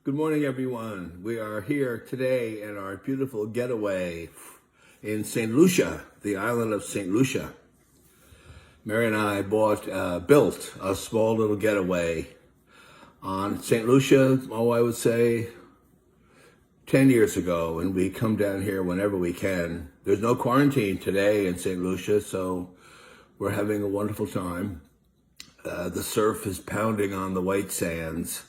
Good morning, everyone. We are here today in our beautiful getaway in St. Lucia, the island of St. Lucia. Mary and I built a small little getaway on St. Lucia, I would say 10 years ago, and we come down here whenever we can. There's no quarantine today in St. Lucia, so we're having a wonderful time. The surf is pounding on the white sands.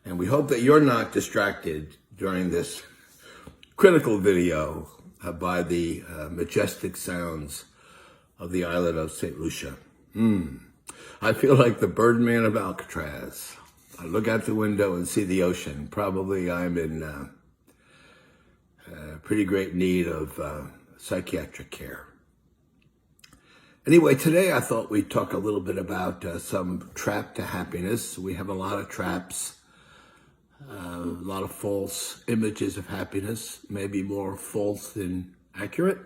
And we hope that you're not distracted during this critical video by the majestic sounds of the island of St. Lucia. I feel like the Birdman of Alcatraz. I look out the window and see the ocean. Probably I'm in pretty great need of psychiatric care. Anyway, today I thought we'd talk a little bit about some trap to happiness. We have a lot of traps. A lot of false images of happiness, maybe more false than accurate,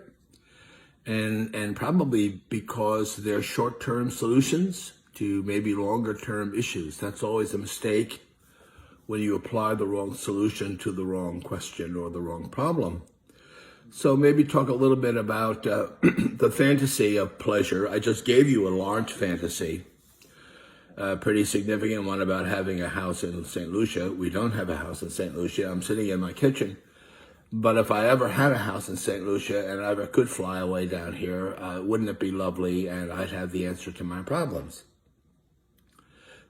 and probably because they're short-term solutions to maybe longer-term issues. That's always a mistake when you apply the wrong solution to the wrong question or the wrong problem. So maybe talk a little bit about the fantasy of pleasure. I just gave you a large fantasy. A pretty significant one about having a house in St. Lucia. We don't have a house in St. Lucia. I'm sitting in my kitchen. But if I ever had a house in St. Lucia and I ever could fly away down here, wouldn't it be lovely? And I'd have the answer to my problems.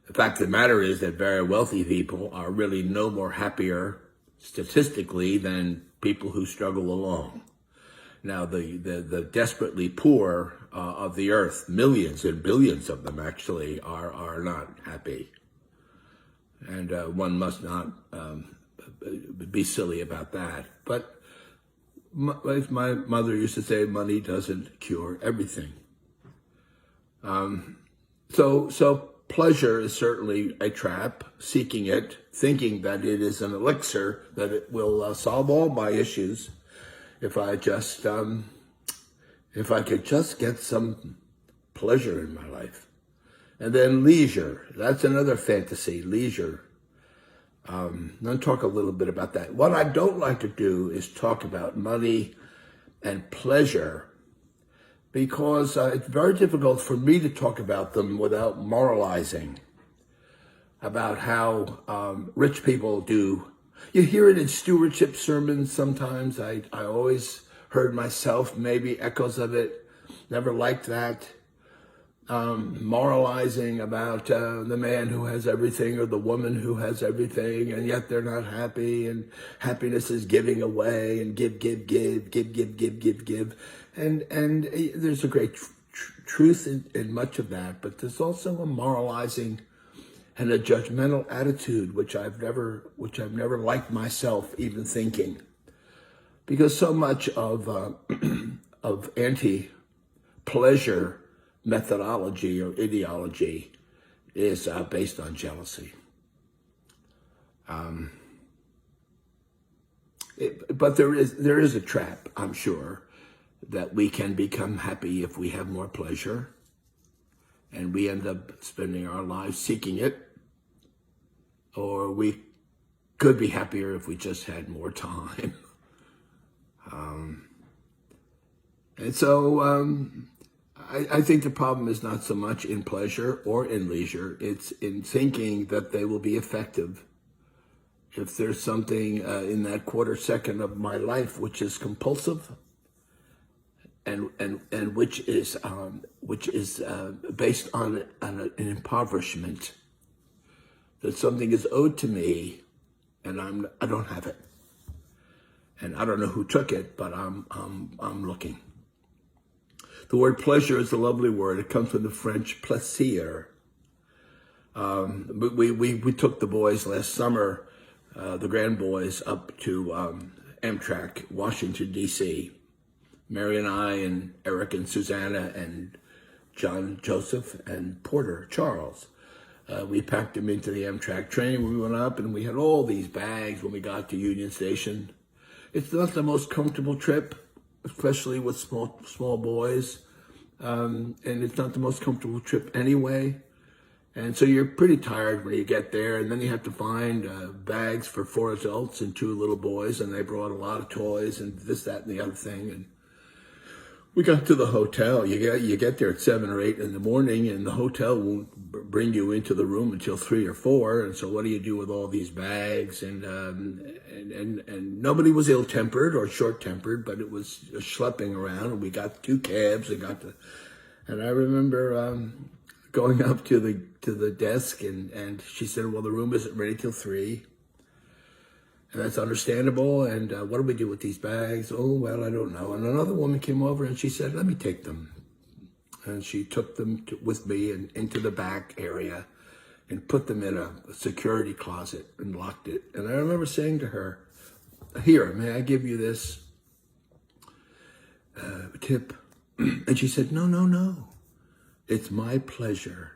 The fact of the matter is that very wealthy people are really no more happier statistically than people who struggle along. Now, the desperately poor of the earth, millions and billions of them actually, are not happy. And one must not be silly about that. But as my mother used to say, money doesn't cure everything. So pleasure is certainly a trap, seeking it, thinking that it is an elixir, that it will solve all my issues. If I could just get some pleasure in my life. And then leisure, that's another fantasy, leisure. I'll talk a little bit about that. What I don't like to do is talk about money and pleasure because it's very difficult for me to talk about them without moralizing about how rich people do. You hear it in stewardship sermons sometimes. I always heard myself, maybe echoes of it. Never liked that. Moralizing about the man who has everything or the woman who has everything, and yet they're not happy. And happiness is giving away and give. And there's a great truth in much of that, but there's also a moralizing and a judgmental attitude, which I've never liked myself even thinking, because so much of anti-pleasure methodology or ideology is based on jealousy. But there is a trap, I'm sure, that we can become happy if we have more pleasure, and we end up spending our lives seeking it. Or we could be happier if we just had more time. And so I think the problem is not so much in pleasure or in leisure. It's in thinking that they will be effective. If there's something in that quarter second of my life which is compulsive and which is based on an impoverishment, that something is owed to me, and I don't have it, and I don't know who took it, but I'm looking. The word pleasure is a lovely word. It comes from the French plaisir. We took the boys last summer, the grand boys, up to Amtrak, Washington D.C. Mary and I and Eric and Susanna and John Joseph and Porter Charles. We packed them into the Amtrak train. We went up and we had all these bags when we got to Union Station. It's not the most comfortable trip, especially with small boys. And it's not the most comfortable trip anyway. And so you're pretty tired when you get there, and then you have to find bags for 4 adults and 2 little boys, and they brought a lot of toys and this, that, and the other thing. And we got to the hotel. You get there at 7 or 8 in the morning, and the hotel won't bring you into the room until 3 or 4. And so what do you do with all these bags? And nobody was ill-tempered or short-tempered, but it was schlepping around. And we got 2 cabs. And I remember going up to the desk, and she said, well, the room isn't ready till 3. And that's understandable. And what do we do with these bags? Oh, well, I don't know. And another woman came over and she said, let me take them. And she took them with me and into the back area and put them in a security closet and locked it. And I remember saying to her, here, may I give you this tip? And she said, no. It's my pleasure.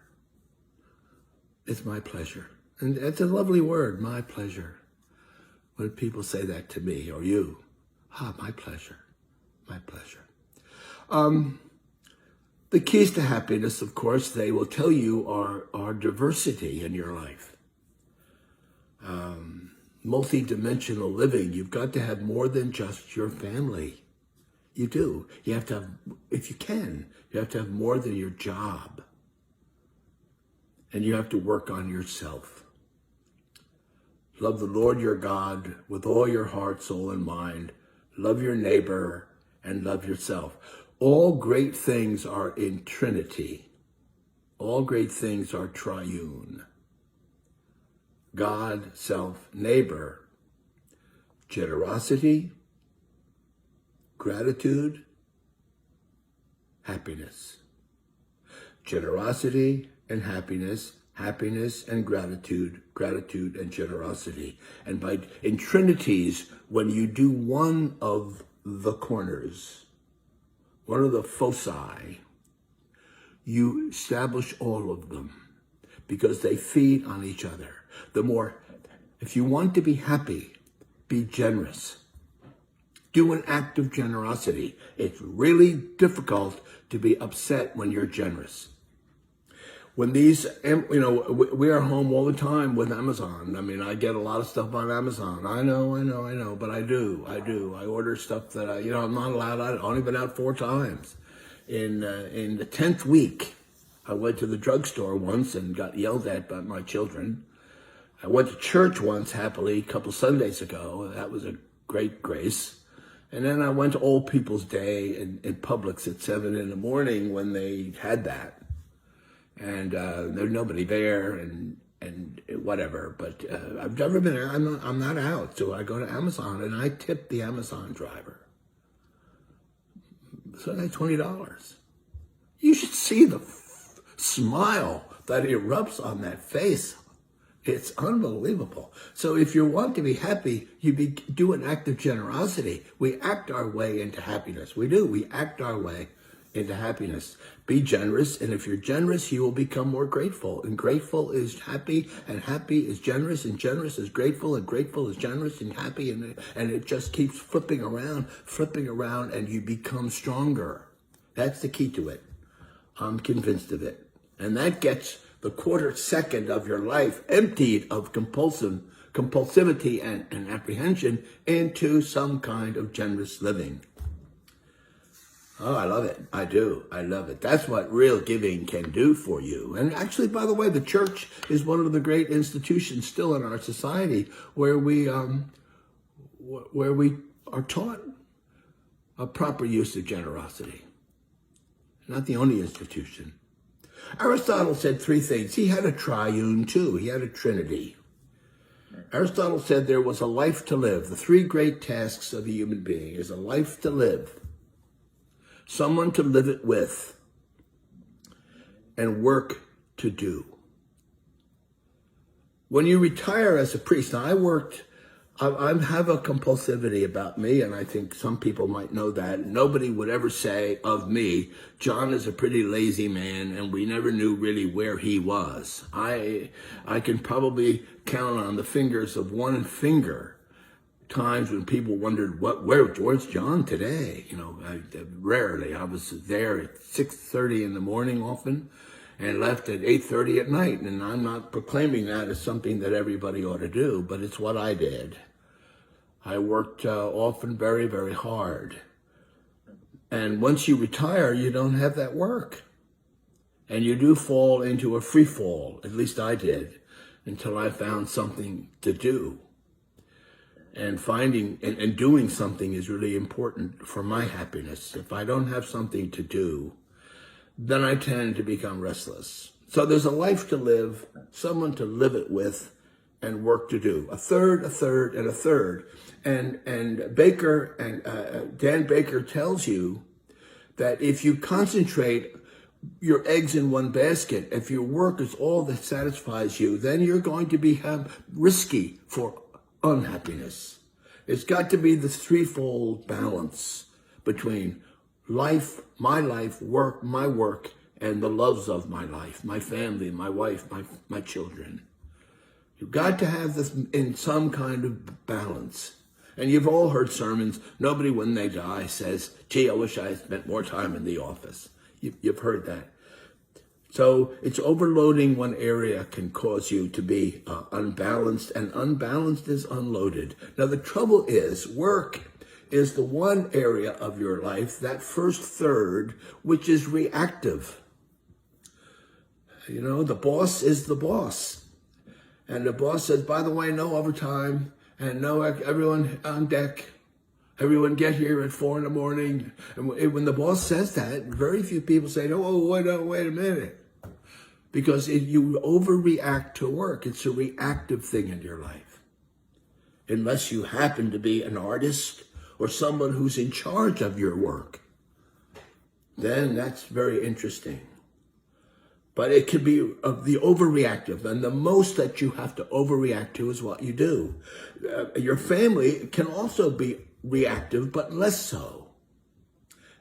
It's my pleasure. And it's a lovely word, my pleasure. When people say that to me or you, my pleasure, my pleasure. The keys to happiness, of course, they will tell you are diversity in your life. Multi-dimensional living, you've got to have more than just your family. You do. You have to have, if you can, you have to have more than your job. And you have to work on yourself. Love the Lord your God with all your heart, soul, and mind. Love your neighbor and love yourself. All great things are in Trinity. All great things are triune. God, self, neighbor, generosity, gratitude, happiness. Generosity and happiness, happiness and gratitude, gratitude and generosity. And in trinities, when you do one of the corners, one of the foci, you establish all of them because they feed on each other. If you want to be happy, be generous. Do an act of generosity. It's really difficult to be upset when you're generous. When these, we are home all the time with Amazon. I mean, I get a lot of stuff on Amazon. I know, but I do. I order stuff that I'm not allowed. I've only been out 4 times. In the 10th week, I went to the drugstore once and got yelled at by my children. I went to church once happily a couple Sundays ago. That was a great grace. And then I went to Old People's Day in Publix at 7 in the morning when they had that. And there's nobody there and whatever, but I've never been there. I'm not out, so I go to Amazon and I tip the Amazon driver. So that's $20. You should see the smile that erupts on that face. It's unbelievable. So if you want to be happy, do an act of generosity. We act our way into happiness. We do. We act our way into happiness. Be generous, and if you're generous, you will become more grateful. And grateful is happy, and happy is generous, and generous is grateful, and grateful is generous and happy, and it just keeps flipping around, and you become stronger. That's the key to it. I'm convinced of it. And that gets the 1/4 second of your life emptied of compulsivity and apprehension into some kind of generous living. Oh, I love it. I do. I love it. That's what real giving can do for you. And actually, by the way, the church is one of the great institutions still in our society where we are taught a proper use of generosity. Not the only institution. Aristotle said 3 things. He had a triune too. He had a trinity. Aristotle said there was a life to live. The 3 great tasks of a human being is a life to live, someone to live it with, and work to do. When you retire as a priest, now I have a compulsivity about me, and I think some people might know that. Nobody would ever say of me, John is a pretty lazy man, and we never knew really where he was. I can probably count on the fingers of one finger times when people wondered, where's John today? Rarely. I was there at 6:30 in the morning often, and left at 8:30 at night. And I'm not proclaiming that as something that everybody ought to do, but it's what I did. I worked often very, very hard. And once you retire, you don't have that work. And you do fall into a free fall, at least I did, until I found something to do. And finding and doing something is really important for my happiness. If I don't have something to do, then I tend to become restless. So there's a life to live, someone to live it with, and work to do. A third, and a third. And Baker and Dan Baker tells you that if you concentrate your eggs in one basket, if your work is all that satisfies you, then you're going to be risky for unhappiness. It's got to be this threefold balance between life, work, my work, and the loves of my life, my family, my wife, my children. You've got to have this in some kind of balance. And you've all heard sermons. Nobody, when they die, says, gee, I wish I had spent more time in the office. You've heard that. So it's overloading one area can cause you to be unbalanced, and unbalanced is unloaded. Now, the trouble is, work is the one area of your life, that first third, which is reactive. You know, the boss is the boss. And the boss says, by the way, no overtime, and no, everyone on deck. Everyone get here at 4 a.m. And when the boss says that, very few people say, oh, wait a minute. Because you overreact to work. It's a reactive thing in your life. Unless you happen to be an artist or someone who's in charge of your work, then that's very interesting. But it could be the overreactive, and the most that you have to overreact to is what you do. Your family can also be reactive, but less so.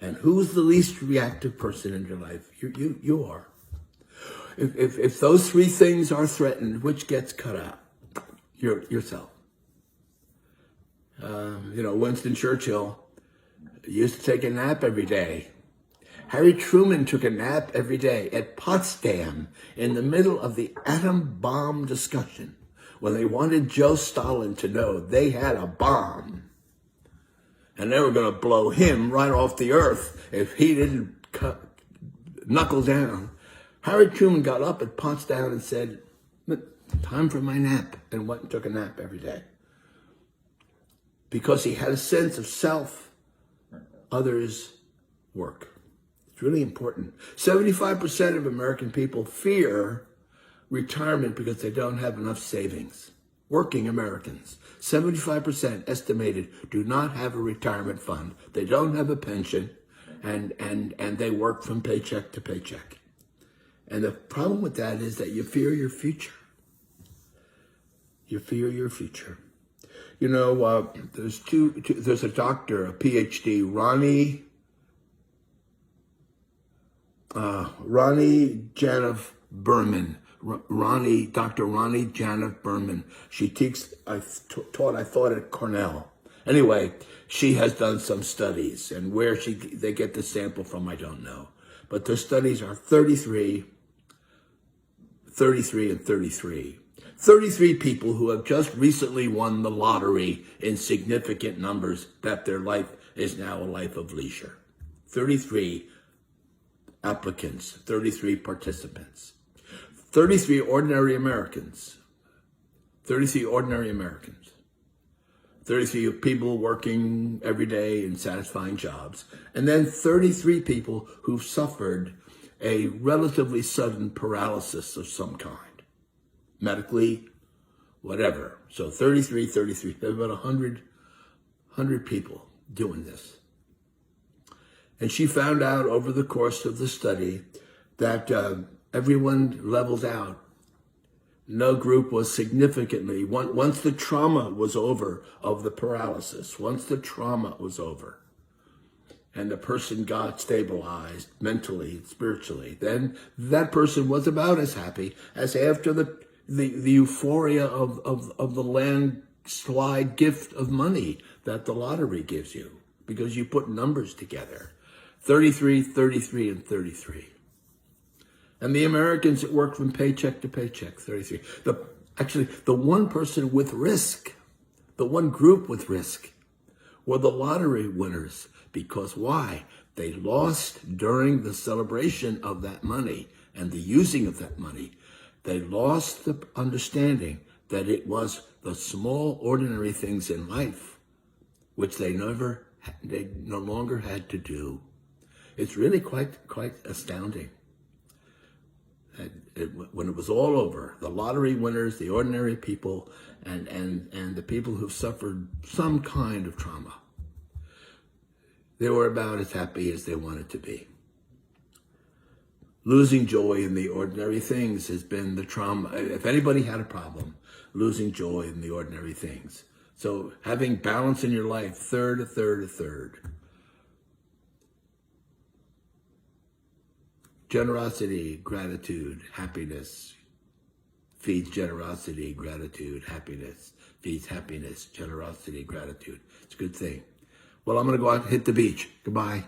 And who's the least reactive person in your life? You are. If those three things are threatened, which gets cut out? Yourself. Winston Churchill used to take a nap every day. Harry Truman took a nap every day at Potsdam in the middle of the atom bomb discussion when they wanted Joe Stalin to know they had a bomb. And they were going to blow him right off the earth if he didn't knuckle down. Harry Truman got up at Potsdam and said, time for my nap, and went and took a nap every day. Because he had a sense of self, others, work. It's really important. 75% of American people fear retirement because they don't have enough savings. Working Americans, 75% estimated, do not have a retirement fund. They don't have a pension, and they work from paycheck to paycheck. And the problem with that is that you fear your future. You fear your future. You know, there's a doctor, a PhD, Ronnie Janoff Berman. Dr. Ronnie Janoff Berman. She teaches, I thought at Cornell. Anyway, she has done some studies, and where they get the sample from, I don't know. But the studies are 33, and 33. 33 people who have just recently won the lottery in significant numbers, that their life is now a life of leisure. 33 applicants, 33 participants. 33 ordinary Americans. 33 ordinary Americans. 33 people working every day in satisfying jobs. And then 33 people who've suffered a relatively sudden paralysis of some kind. Medically, whatever. So 33. There's about 100 people doing this. And she found out over the course of the study that everyone leveled out. No group was significantly, once the trauma was over of the paralysis, once the trauma was over, and the person got stabilized mentally and spiritually, then that person was about as happy as after the euphoria of the landslide gift of money that the lottery gives you, because you put numbers together. 33, and 33. And the Americans that work from paycheck to paycheck, 33. Actually, the one person with risk, the one group with risk, were the lottery winners. Because why? They lost during the celebration of that money and the using of that money. They lost the understanding that it was the small, ordinary things in life which they no longer had to do. It's really quite astounding. When it was all over, the lottery winners, the ordinary people, and the people who suffered some kind of trauma, they were about as happy as they wanted to be. Losing joy in the ordinary things has been the trauma. If anybody had a problem, losing joy in the ordinary things. So having balance in your life, a third. Generosity, gratitude, happiness feeds generosity, gratitude, happiness feeds happiness, generosity, gratitude. It's a good thing. Well, I'm going to go out and hit the beach. Goodbye.